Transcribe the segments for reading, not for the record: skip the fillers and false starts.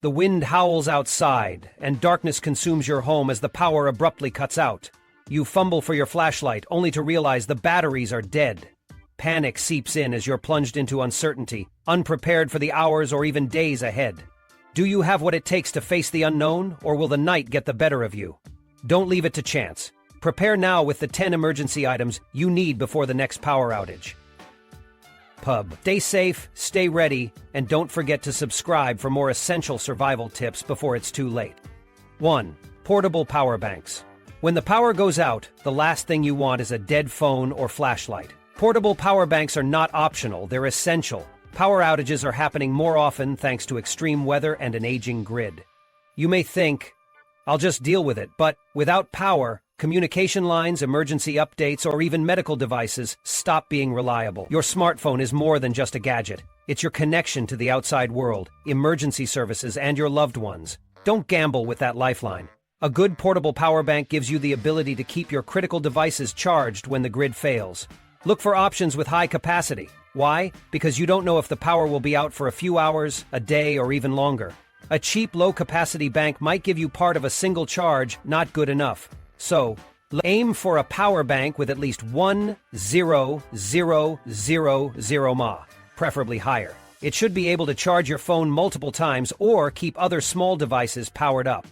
The wind howls outside, and darkness consumes your home as the power abruptly cuts out. You fumble for your flashlight, only to realize the batteries are dead. Panic seeps in as you're plunged into uncertainty, unprepared for the hours or even days ahead. Do you have what it takes to face the unknown, or will the night get the better of you? Don't leave it to chance. Prepare now with the 10 emergency items you need before the next power outage. Stay safe, stay ready, and don't forget to subscribe for more essential survival tips before it's too late. 1. Portable power banks. When the power goes out, the last thing you want is a dead phone or flashlight. Portable power banks are not optional, they're essential. Power outages are happening more often thanks to extreme weather and an aging grid. You may think, I'll just deal with it, but without power, communication lines, emergency updates, or even medical devices stop being reliable. Your smartphone is more than just a gadget. It's your connection to the outside world, emergency services, and your loved ones. Don't gamble with that lifeline. A good portable power bank gives you the ability to keep your critical devices charged when the grid fails. Look for options with high capacity. Why? Because you don't know if the power will be out for a few hours, a day, or even longer. A cheap, low-capacity bank might give you part of a single charge, not good enough. So, aim for a power bank with at least 1,0,0,0,0 mAh, preferably higher. It should be able to charge your phone multiple times or keep other small devices powered up.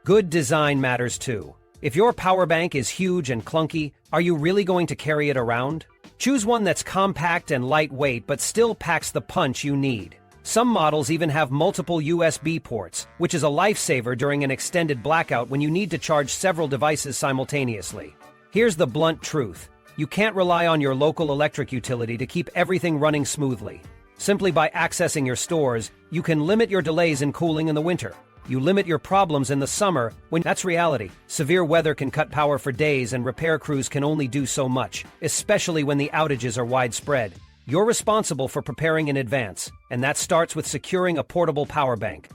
Good design matters too. If your power bank is huge and clunky, are you really going to carry it around? Choose one that's compact and lightweight but still packs the punch you need. Some models even have multiple USB ports, which is a lifesaver during an extended blackout when you need to charge several devices simultaneously. Here's the blunt truth. You can't rely on your local electric utility to keep everything running smoothly. Simply by accessing your stores, you can limit your delays in cooling in the winter. You limit your problems in the summer when that's reality. Severe weather can cut power for days and repair crews can only do so much, especially when the outages are widespread. You're responsible for preparing in advance, and that starts with securing a portable power bank.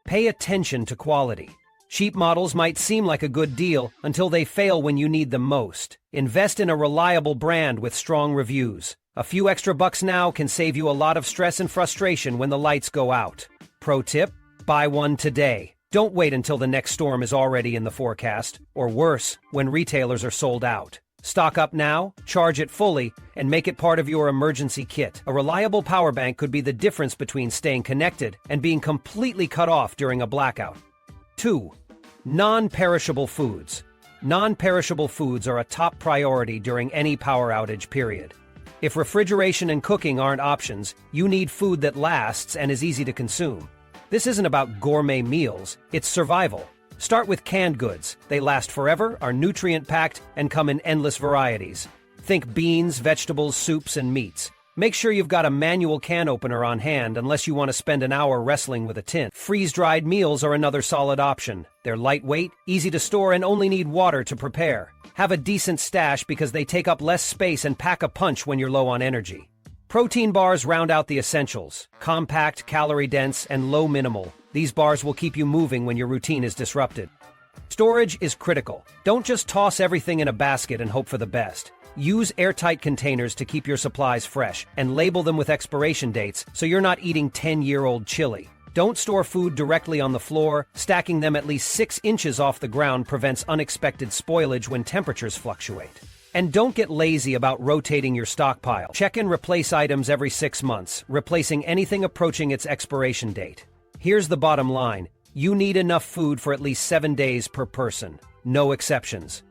Pay attention to quality. Cheap models might seem like a good deal until they fail when you need them most. Invest in a reliable brand with strong reviews. A few extra bucks now can save you a lot of stress and frustration when the lights go out. Pro tip: buy one today. Don't wait until the next storm is already in the forecast, or worse, when retailers are sold out. Stock up now, charge it fully, and make it part of your emergency kit. A reliable power bank could be the difference between staying connected and being completely cut off during a blackout. 2. Non-perishable foods. Non-perishable foods are a top priority during any power outage period. If refrigeration and cooking aren't options, you need food that lasts and is easy to consume. This isn't about gourmet meals, it's survival. Start with canned goods. They last forever, are nutrient-packed, and come in endless varieties. Think beans, vegetables, soups, and meats. Make sure you've got a manual can opener on hand unless you want to spend an hour wrestling with a tin. Freeze-dried meals are another solid option. They're lightweight, easy to store, and only need water to prepare. Have a decent stash because they take up less space and pack a punch when you're low on energy. Protein bars round out the essentials. Compact, calorie-dense, and low minimal. These bars will keep you moving when your routine is disrupted. Storage is critical. Don't just toss everything in a basket and hope for the best. Use airtight containers to keep your supplies fresh, and label them with expiration dates so you're not eating 10-year-old chili. Don't store food directly on the floor. Stacking them at least 6 inches off the ground prevents unexpected spoilage when temperatures fluctuate. And don't get lazy about rotating your stockpile. Check and replace items every 6 months, replacing anything approaching its expiration date. Here's the bottom line. You need enough food for at least 7 days per person. No exceptions.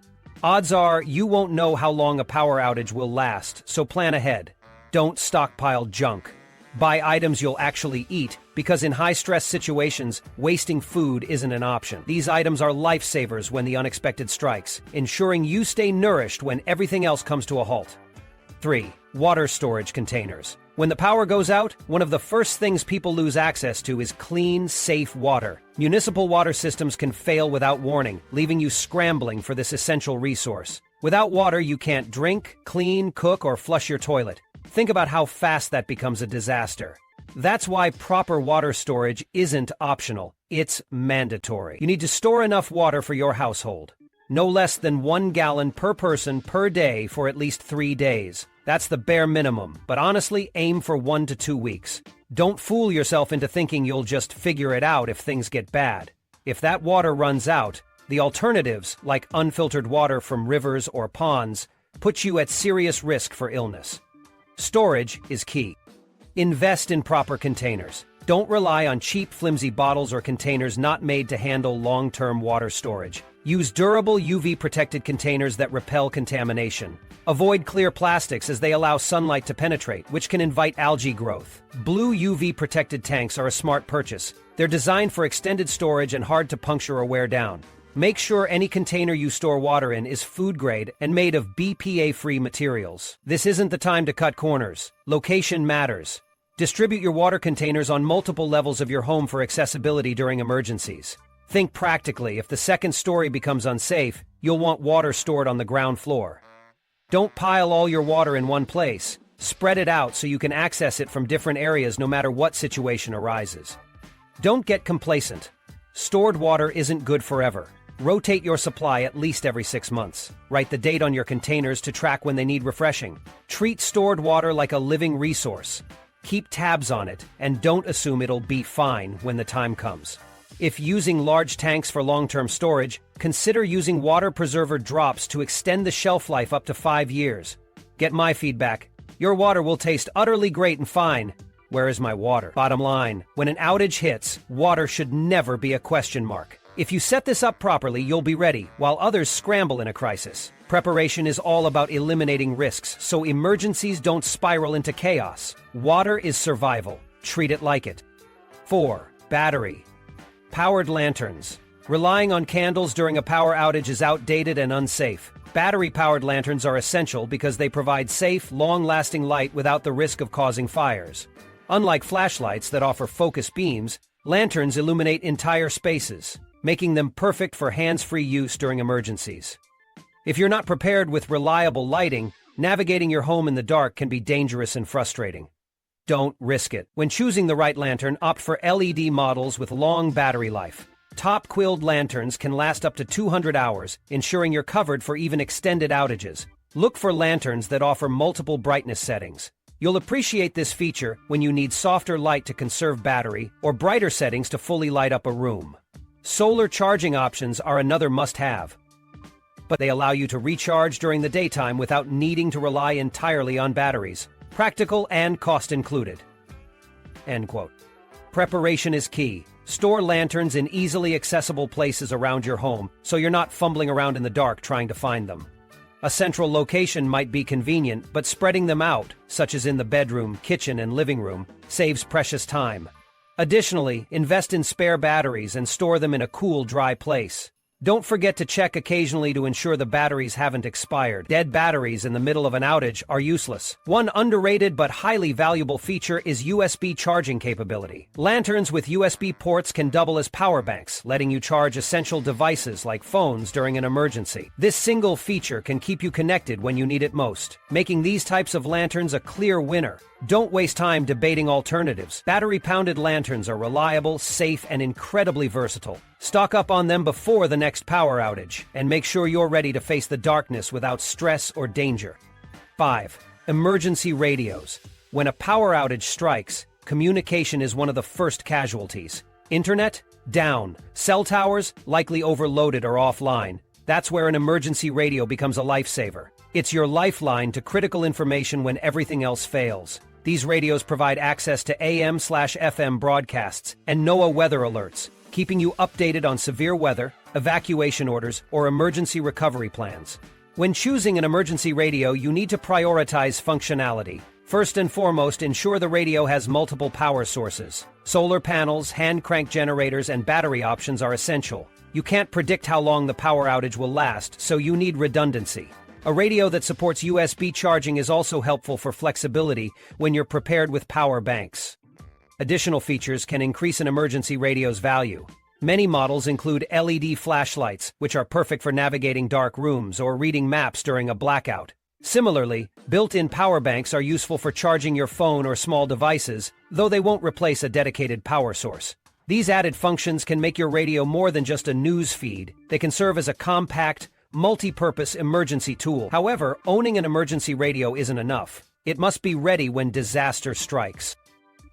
Odds are you won't know how long a power outage will last, so plan ahead. Don't stockpile junk. Buy items you'll actually eat, because in high-stress situations, wasting food isn't an option. These items are lifesavers when the unexpected strikes, ensuring you stay nourished when everything else comes to a halt. 3. Water storage containers. When the power goes out, one of the first things people lose access to is clean, safe water. Municipal water systems can fail without warning, leaving you scrambling for this essential resource. Without water, you can't drink, clean, cook, or flush your toilet. Think about how fast that becomes a disaster. That's why proper water storage isn't optional. It's mandatory. You need to store enough water for your household. No less than 1 gallon per person per day for at least 3 days. That's the bare minimum, but honestly, aim for 1 to 2 weeks. Don't fool yourself into thinking you'll just figure it out if things get bad. If that water runs out, the alternatives, like unfiltered water from rivers or ponds, put you at serious risk for illness. Storage is key. Invest in proper containers. Don't rely on cheap, flimsy bottles or containers not made to handle long-term water storage. Use durable UV-protected containers that repel contamination. Avoid clear plastics as they allow sunlight to penetrate, which can invite algae growth. Blue UV-protected tanks are a smart purchase. They're designed for extended storage and hard to puncture or wear down. Make sure any container you store water in is food-grade and made of BPA-free materials. This isn't the time to cut corners. Location matters. Distribute your water containers on multiple levels of your home for accessibility during emergencies. Think practically. If the second story becomes unsafe, you'll want water stored on the ground floor. Don't pile all your water in one place. Spread it out so you can access it from different areas no matter what situation arises. Don't get complacent. Stored water isn't good forever. Rotate your supply at least every 6 months. Write the date on your containers to track when they need refreshing. Treat stored water like a living resource. Keep tabs on it, and don't assume it'll be fine when the time comes. If using large tanks for long-term storage, consider using water preserver drops to extend the shelf life up to 5 years. Get my feedback. Your water will taste utterly great and fine. Where is my water? Bottom line, when an outage hits, water should never be a question mark. If you set this up properly, you'll be ready, while others scramble in a crisis. Preparation is all about eliminating risks, so emergencies don't spiral into chaos. Water is survival. Treat it like it. 4. Battery. Powered lanterns. Relying on candles during a power outage is outdated and unsafe. Battery-powered lanterns are essential because they provide safe, long-lasting light without the risk of causing fires. Unlike flashlights that offer focus beams, lanterns illuminate entire spaces, making them perfect for hands-free use during emergencies. If you're not prepared with reliable lighting, navigating your home in the dark can be dangerous and frustrating. Don't risk it. When choosing the right lantern, opt for LED models with long battery life. Top-quilled lanterns can last up to 200 hours, ensuring you're covered for even extended outages. Look for lanterns that offer multiple brightness settings. You'll appreciate this feature when you need softer light to conserve battery or brighter settings to fully light up a room. Solar charging options are another must-have, but they allow you to recharge during the daytime without needing to rely entirely on batteries. Practical and cost included. End quote. Preparation is key. Store lanterns in easily accessible places around your home so you're not fumbling around in the dark trying to find them. A central location might be convenient, but spreading them out, such as in the bedroom, kitchen, and living room, saves precious time. Additionally, invest in spare batteries and store them in a cool, dry place. Don't forget to check occasionally to ensure the batteries haven't expired. Dead batteries in the middle of an outage are useless. One underrated but highly valuable feature is USB charging capability. Lanterns with USB ports can double as power banks, letting you charge essential devices like phones during an emergency. This single feature can keep you connected when you need it most, making these types of lanterns a clear winner. Don't waste time debating alternatives. Battery-powered lanterns are reliable, safe, and incredibly versatile. Stock up on them before the next power outage, and make sure you're ready to face the darkness without stress or danger. 5. Emergency radios. When a power outage strikes, communication is one of the first casualties. Internet? Down. Cell towers? Likely overloaded or offline. That's where an emergency radio becomes a lifesaver. It's your lifeline to critical information when everything else fails. These radios provide access to AM/FM broadcasts and NOAA weather alerts, keeping you updated on severe weather, evacuation orders, or emergency recovery plans. When choosing an emergency radio, you need to prioritize functionality. First and foremost, ensure the radio has multiple power sources. Solar panels, hand-crank generators, and battery options are essential. You can't predict how long the power outage will last, so you need redundancy. A radio that supports USB charging is also helpful for flexibility when you're prepared with power banks. Additional features can increase an emergency radio's value. Many models include LED flashlights, which are perfect for navigating dark rooms or reading maps during a blackout. Similarly, built-in power banks are useful for charging your phone or small devices, though they won't replace a dedicated power source. These added functions can make your radio more than just a news feed. They can serve as a compact, multi-purpose emergency tool. However, owning an emergency radio isn't enough. It must be ready when disaster strikes.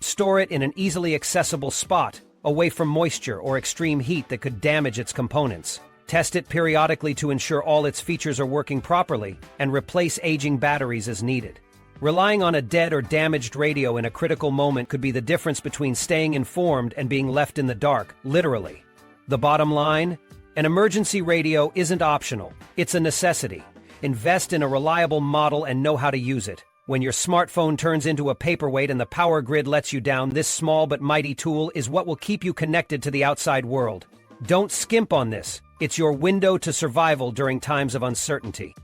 Store it in an easily accessible spot, away from moisture or extreme heat that could damage its components. Test it periodically to ensure all its features are working properly, and replace aging batteries as needed. Relying on a dead or damaged radio in a critical moment could be the difference between staying informed and being left in the dark, literally. The bottom line? An emergency radio isn't optional. It's a necessity. Invest in a reliable model and know how to use it. When your smartphone turns into a paperweight and the power grid lets you down, this small but mighty tool is what will keep you connected to the outside world. Don't skimp on this. It's your window to survival during times of uncertainty.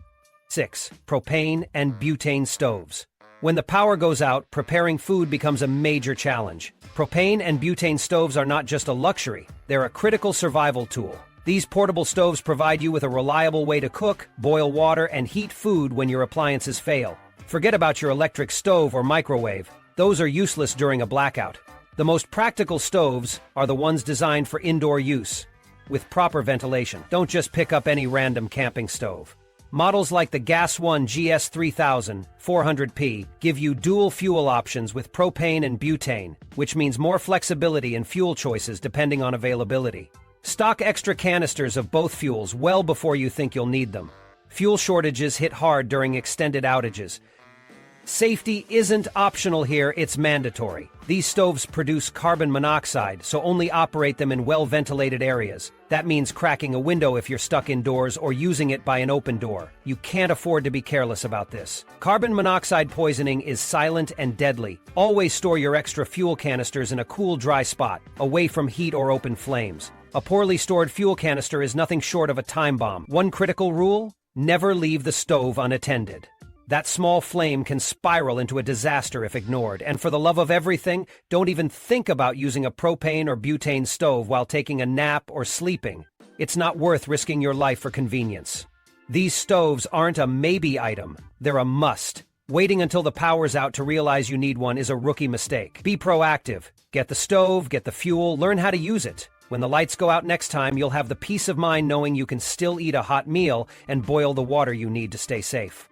6. Propane and butane stoves. When the power goes out, preparing food becomes a major challenge. Propane and butane stoves are not just a luxury, they're a critical survival tool. These portable stoves provide you with a reliable way to cook, boil water, and heat food when your appliances fail. Forget about your electric stove or microwave. Those are useless during a blackout. The most practical stoves are the ones designed for indoor use, with proper ventilation. Don't just pick up any random camping stove. Models like the Gas One GS3000 400p give you dual fuel options with propane and butane, which means more flexibility in fuel choices depending on availability. Stock extra canisters of both fuels well before you think you'll need them. Fuel shortages hit hard during extended outages. Safety isn't optional here, it's mandatory. These stoves produce carbon monoxide, so only operate them in well-ventilated areas. That means cracking a window if you're stuck indoors or using it by an open door. You can't afford to be careless about this. Carbon monoxide poisoning is silent and deadly. Always store your extra fuel canisters in a cool, dry spot, away from heat or open flames. A poorly stored fuel canister is nothing short of a time bomb. One critical rule: never leave the stove unattended. That small flame can spiral into a disaster if ignored, and for the love of everything, don't even think about using a propane or butane stove while taking a nap or sleeping. It's not worth risking your life for convenience. These stoves aren't a maybe item, they're a must. Waiting until the power's out to realize you need one is a rookie mistake. Be proactive. Get the stove, get the fuel, learn how to use it. When the lights go out next time, you'll have the peace of mind knowing you can still eat a hot meal and boil the water you need to stay safe.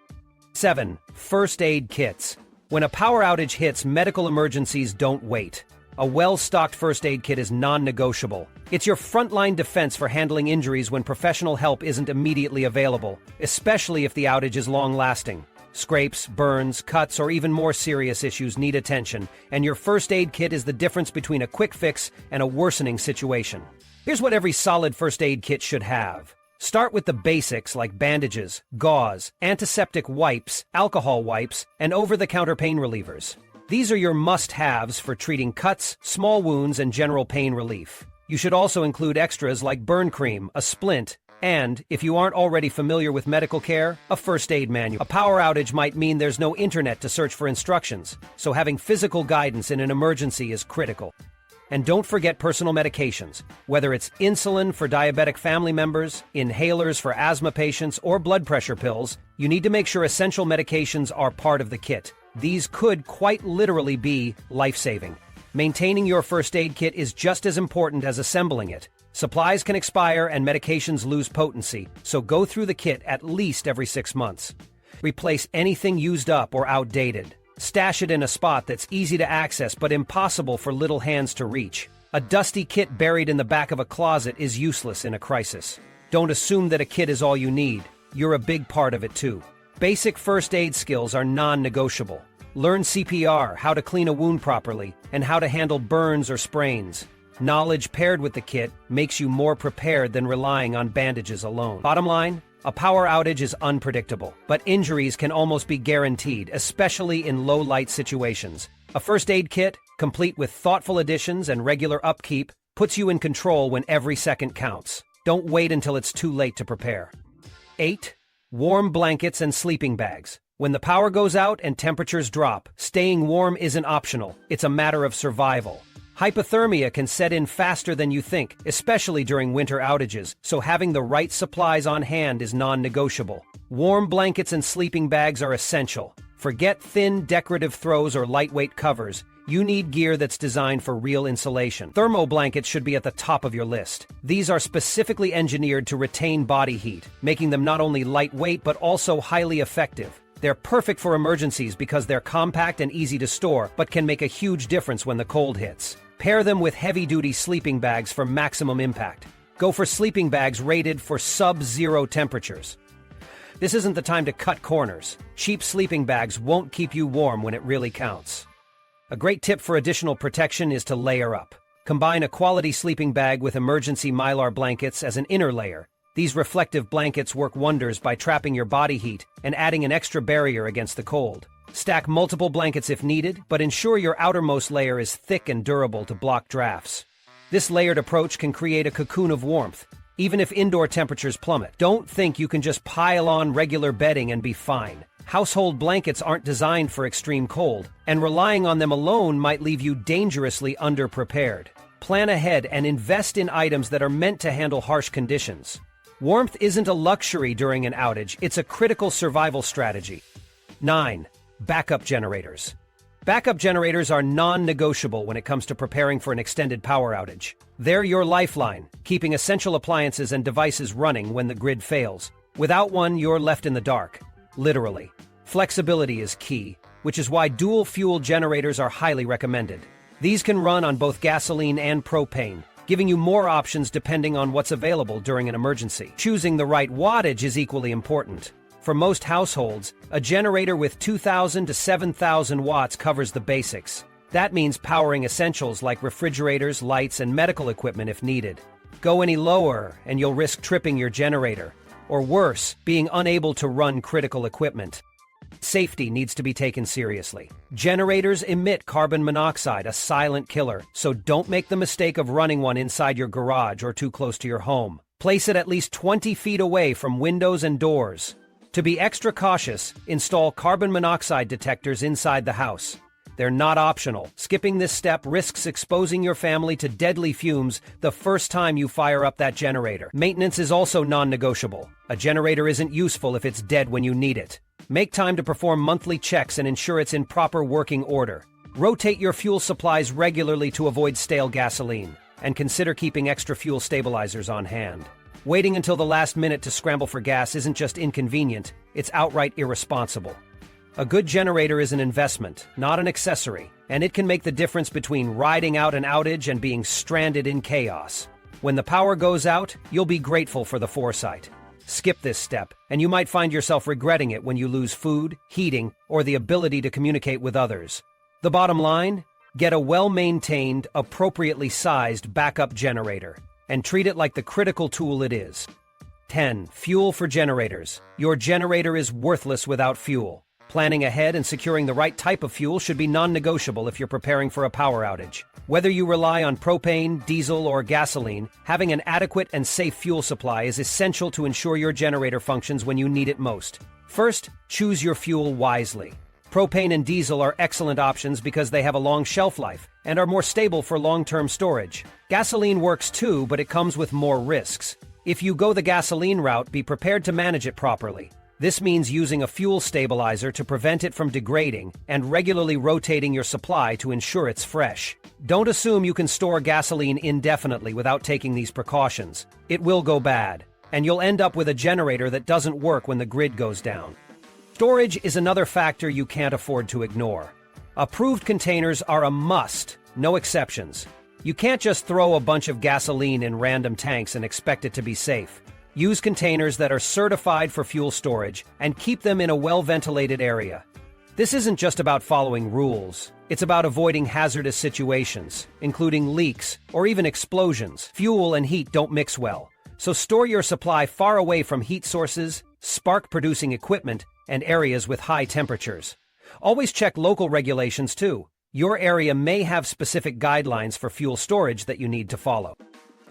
7. First aid kits. When a power outage hits, medical emergencies don't wait. A well-stocked first aid kit is non-negotiable. It's your frontline defense for handling injuries when professional help isn't immediately available, especially if the outage is long-lasting. Scrapes, burns, cuts, or even more serious issues need attention, and your first aid kit is the difference between a quick fix and a worsening situation. Here's what every solid first aid kit should have. Start with the basics like bandages, gauze, antiseptic wipes, alcohol wipes, and over-the-counter pain relievers. These are your must-haves for treating cuts, small wounds, and general pain relief. You should also include extras like burn cream, a splint, and, if you aren't already familiar with medical care, a first aid manual. A power outage might mean there's no internet to search for instructions, so having physical guidance in an emergency is critical. And don't forget personal medications. Whether it's insulin for diabetic family members, inhalers for asthma patients, or blood pressure pills, you need to make sure essential medications are part of the kit. These could quite literally be life-saving. Maintaining your first aid kit is just as important as assembling it. Supplies can expire and medications lose potency, so go through the kit at least every 6 months. Replace anything used up or outdated. Stash it in a spot that's easy to access but impossible for little hands to reach. A dusty kit buried in the back of a closet is useless in a crisis. Don't assume that a kit is all you need. You're a big part of it too. Basic first aid skills are non-negotiable. Learn CPR, how to clean a wound properly, and how to handle burns or sprains. Knowledge paired with the kit makes you more prepared than relying on bandages alone. Bottom line, a power outage is unpredictable, but injuries can almost be guaranteed, especially in low-light situations. A first aid kit, complete with thoughtful additions and regular upkeep, puts you in control when every second counts. Don't wait until it's too late to prepare. 8. Warm blankets and sleeping bags. When the power goes out and temperatures drop, staying warm isn't optional, it's a matter of survival. Hypothermia can set in faster than you think, especially during winter outages, so having the right supplies on hand is non-negotiable. Warm blankets and sleeping bags are essential. Forget thin, decorative throws or lightweight covers. You need gear that's designed for real insulation. Thermo blankets should be at the top of your list. These are specifically engineered to retain body heat, making them not only lightweight but also highly effective. They're perfect for emergencies because they're compact and easy to store, but can make a huge difference when the cold hits. Pair them with heavy-duty sleeping bags for maximum impact. Go for sleeping bags rated for sub-zero temperatures. This isn't the time to cut corners. Cheap sleeping bags won't keep you warm when it really counts. A great tip for additional protection is to layer up. Combine a quality sleeping bag with emergency mylar blankets as an inner layer. These reflective blankets work wonders by trapping your body heat and adding an extra barrier against the cold. Stack multiple blankets if needed, but ensure your outermost layer is thick and durable to block drafts. This layered approach can create a cocoon of warmth, even if indoor temperatures plummet. Don't think you can just pile on regular bedding and be fine. Household blankets aren't designed for extreme cold, and relying on them alone might leave you dangerously underprepared. Plan ahead and invest in items that are meant to handle harsh conditions. Warmth isn't a luxury during an outage, it's a critical survival strategy. 9. Backup generators. Backup generators are non-negotiable when it comes to preparing for an extended power outage. They're your lifeline, keeping essential appliances and devices running when the grid fails. Without one, you're left in the dark. Literally. Flexibility is key, which is why dual-fuel generators are highly recommended. These can run on both gasoline and propane, giving you more options depending on what's available during an emergency. Choosing the right wattage is equally important. For most households, a generator with 2,000 to 7,000 watts covers the basics. That means powering essentials like refrigerators, lights, and medical equipment if needed. Go any lower, and you'll risk tripping your generator, or worse, being unable to run critical equipment. Safety needs to be taken seriously. Generators emit carbon monoxide, a silent killer, so don't make the mistake of running one inside your garage or too close to your home. Place it at least 20 feet away from windows and doors. To be extra cautious, install carbon monoxide detectors inside the house. They're not optional. Skipping this step risks exposing your family to deadly fumes the first time you fire up that generator. Maintenance is also non-negotiable. A generator isn't useful if it's dead when you need it. Make time to perform monthly checks and ensure it's in proper working order. Rotate your fuel supplies regularly to avoid stale gasoline, and consider keeping extra fuel stabilizers on hand. Waiting until the last minute to scramble for gas isn't just inconvenient, it's outright irresponsible. A good generator is an investment, not an accessory, and it can make the difference between riding out an outage and being stranded in chaos. When the power goes out, you'll be grateful for the foresight. Skip this step, and you might find yourself regretting it when you lose food, heating, or the ability to communicate with others. The bottom line? Get a well-maintained, appropriately sized backup generator, and treat it like the critical tool it is. 10. Fuel for generators. Your generator is worthless without fuel. Planning ahead and securing the right type of fuel should be non-negotiable if you're preparing for a power outage. Whether you rely on propane, diesel, or gasoline, having an adequate and safe fuel supply is essential to ensure your generator functions when you need it most. First, choose your fuel wisely. Propane and diesel are excellent options because they have a long shelf life and are more stable for long-term storage. Gasoline works too, but it comes with more risks. If you go the gasoline route, be prepared to manage it properly. This means using a fuel stabilizer to prevent it from degrading and regularly rotating your supply to ensure it's fresh. Don't assume you can store gasoline indefinitely without taking these precautions. It will go bad, and you'll end up with a generator that doesn't work when the grid goes down. Storage is another factor you can't afford to ignore. Approved containers are a must, no exceptions. You can't just throw a bunch of gasoline in random tanks and expect it to be safe. Use containers that are certified for fuel storage and keep them in a well-ventilated area. This isn't just about following rules. It's about avoiding hazardous situations, including leaks or even explosions. Fuel and heat don't mix well, so store your supply far away from heat sources, spark-producing equipment, and areas with high temperatures. Always check local regulations too. Your area may have specific guidelines for fuel storage that you need to follow.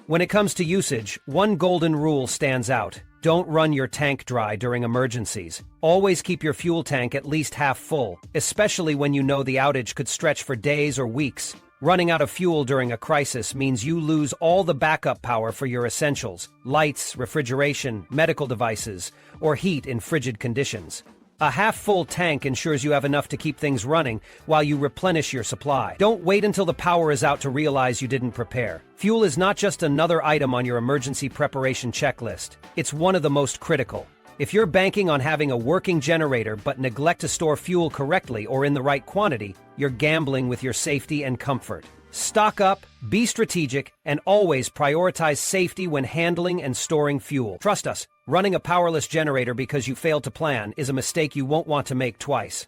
When it comes to usage, one golden rule stands out. Don't run your tank dry during emergencies. Always keep your fuel tank at least half full, especially when you know the outage could stretch for days or weeks. Running out of fuel during a crisis means you lose all the backup power for your essentials, lights, refrigeration, medical devices, or heat in frigid conditions. A half-full tank ensures you have enough to keep things running while you replenish your supply. Don't wait until the power is out to realize you didn't prepare. Fuel is not just another item on your emergency preparation checklist. It's one of the most critical. If you're banking on having a working generator but neglect to store fuel correctly or in the right quantity, you're gambling with your safety and comfort. Stock up, be strategic, and always prioritize safety when handling and storing fuel. Trust us, running a powerless generator because you failed to plan is a mistake you won't want to make twice.